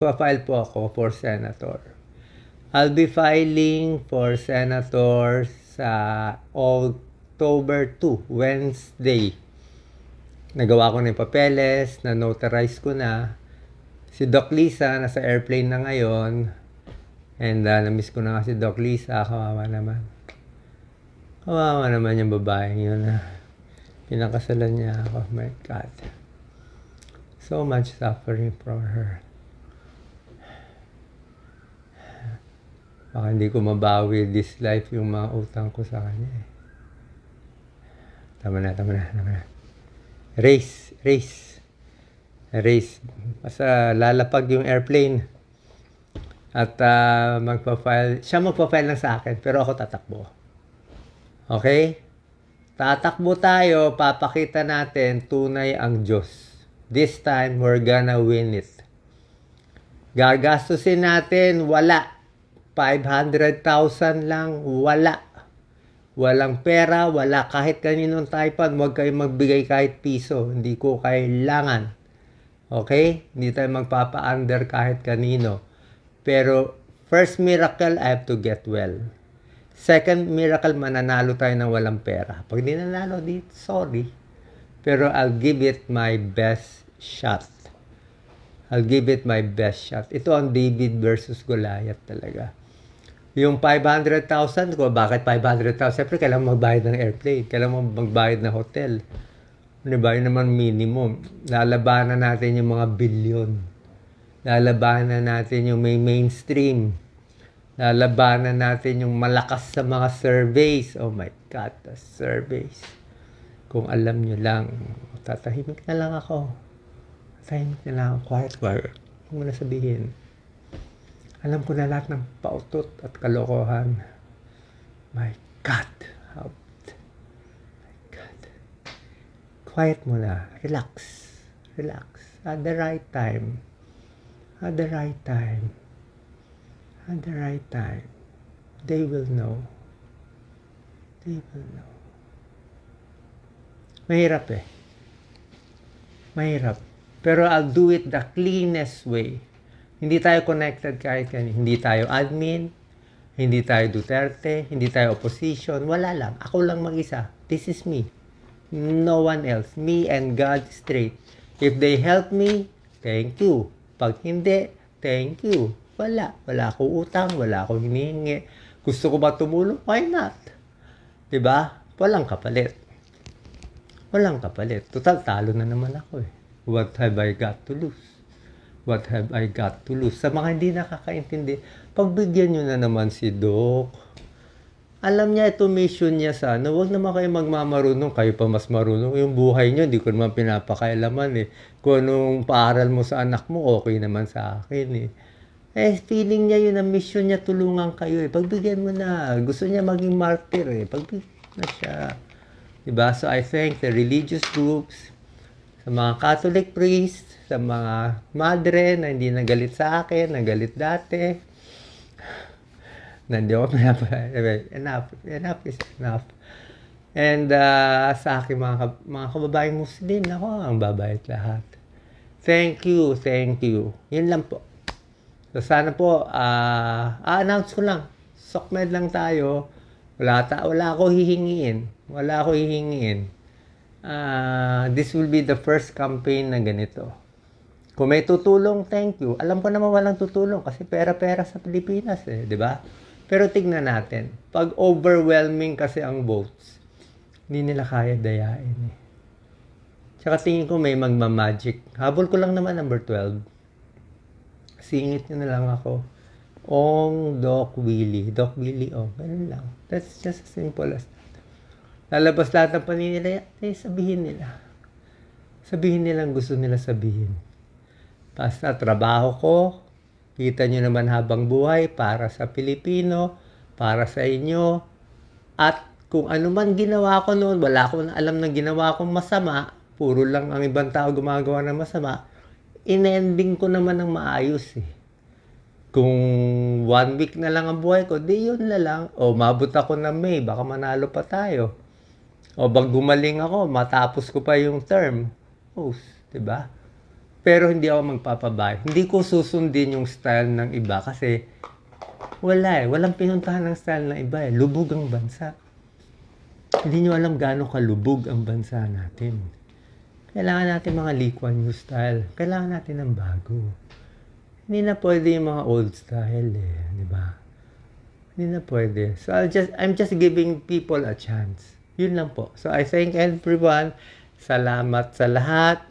Pa-file po ako for senator. I'll be filing for senator sa October 2, Wednesday. Nagawa ko na yung papeles, na-notarize ko na. Si Doc Lisa, nasa airplane na ngayon. And na-miss ko na nga si Doc Lisa. Kawawa naman. Kawawa naman yung babaeng yun. Pinakasalan niya ako. Oh my God. So much suffering for her. Baka hindi ko mabawi this life yung mga utang ko sa kanya. Tama na. Race. Basta lalapag yung airplane. At siya magpa-file lang sa akin, pero ako tatakbo. Okay? Tatakbo tayo, papakita natin tunay ang Diyos. This time, we're gonna win it. Gagastusin natin, wala. 500,000 lang, wala. Walang pera, wala kahit kaninong typad, huwag kayong magbigay kahit piso. Hindi ko kailangan. Okay? Hindi tayo magpapa-under kahit kanino. Pero, first miracle, I have to get well. Second miracle, mananalo tayo ng walang pera. Pag di nanalo, sorry. Pero I'll give it my best shot. Ito ang David versus Goliath talaga. Yung 500,000 ko, bakit 500,000? Siyempre, kailangan magbayad ng airplane. Kailangan magbayad ng hotel. Diba? Yun naman minimum. Lalabanan natin yung mga bilyon. Lalabanan natin yung may mainstream. Lalabanan natin yung malakas sa mga surveys. Oh my God, the surveys. Kung alam nyo lang, tatahimik na lang ako. Quiet. Huwag mo na sabihin. Alam ko na lahat ng pautot at kalokohan. My God. My God. Quiet muna. Relax. At the right time. They will know. Mahirap. Pero I'll do it the cleanest way. Hindi tayo connected kahit kanina. Hindi tayo admin, hindi tayo Duterte, hindi tayo opposition. Wala lang. Ako lang mag-isa. This is me. No one else. Me and God straight. If they help me, thank you. Pag hindi, thank you. Wala akong utang, wala akong hinihingi. Gusto ko ba tumulong? Why not? Diba? Walang kapalit. Total, talo na naman ako eh. What have I got to lose? Sa mga hindi nakakaintindi, pagbigyan nyo na naman si Doc. Alam niya ito mission niya sana. Huwag naman kayo magmamarunong. Kayo pa mas marunong. Yung buhay nyo, hindi ko naman pinapakailaman eh. Kung anong paaral mo sa anak mo, okay naman sa akin eh. Feeling niya yun ang mission niya, tulungan kayo eh. Pagbigyan mo na. Gusto niya maging martyr eh. Pagbigyan na siya. Diba? So I thank the religious groups, sa mga Catholic priests, sa mga madre na hindi nagalit sa akin, nagalit dati. Hindi ako enough is enough. And sa aking mga kababaeng Muslim, ako ang babayad lahat. Thank you. Yun lang po. So sana po, announce ko lang. Sokmed lang tayo. Wala ako hihingiin. This will be the first campaign na ganito. Kung may tutulong, thank you. Alam ko naman walang tutulong kasi pera-pera sa Pilipinas eh, di ba? Pero tignan natin. Pag overwhelming kasi ang votes, hindi nila kaya dayain eh. Tsaka tingin ko may magmamagic. Habol ko lang naman number 12. Singit nyo na lang ako. Doc Willie, ganun lang. That's just as simple as that. Lalabas lahat ng paninila, sabihin nila. Sabihin nilang gusto nila sabihin. Basta trabaho ko, kita nyo naman habang buhay para sa Pilipino, para sa inyo. At kung ano man ginawa ko noon, wala akong alam na ginawa kong masama, puro lang ang ibang tao gumagawa ng masama, in-ending ko naman ng maayos eh. Kung 1 week na lang ang buhay ko, di yun na lang. Mabot ako ng May, baka manalo pa tayo. Bag gumaling ako, matapos ko pa yung term. Diba? Pero hindi ako magpapabahay. Hindi ko susundin yung style ng iba kasi wala walang pinuntahan ng style ng iba Lubog ang bansa. Hindi nyo alam gaano kalubog ang bansa natin. Kailangan natin mga Lee Kuan Yew style. Kailangan natin ng bago. Hindi na pwede yung mga old style di ba? Hindi na pwede. So I'm just giving people a chance. Yun lang po. So I thank everyone. Salamat sa lahat.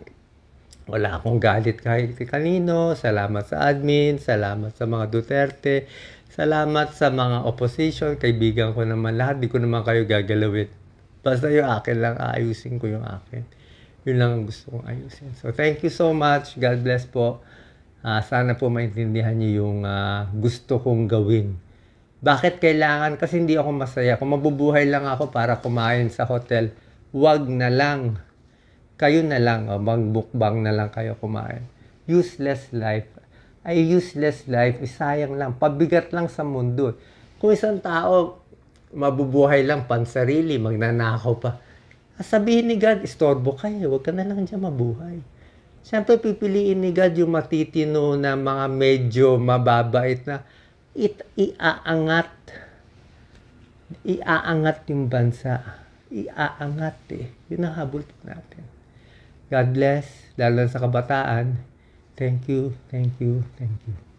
Wala akong galit kahit kanino. Salamat sa admin. Salamat sa mga Duterte. Salamat sa mga opposition. Kaibigan ko naman lahat. Di ko naman kayo gagalawin. Basta yung akin lang. Aayusin ko yung akin. Yun lang ang gusto kong ayusin. So thank you so much. God bless po. Sana po maintindihan niyo yung gusto kong gawin. Bakit kailangan? Kasi hindi ako masaya. Kung mabubuhay lang ako para kumain sa hotel, wag na lang. Kayo na lang, magbukbang na lang kayo kumain. Useless life. Ay, useless life, sayang lang. Pabigat lang sa mundo. Kung isang tao, mabubuhay lang, pansarili, magnanakaw pa. Sabihin ni God, istorbo kayo, huwag ka na lang dyan mabuhay. Siyempre, pipiliin ni God yung matitino na mga medyo mababait na iaangat yung bansa. Iaangat Yun ang habol natin. God bless, lalo sa kabataan. Thank you, thank you, thank you.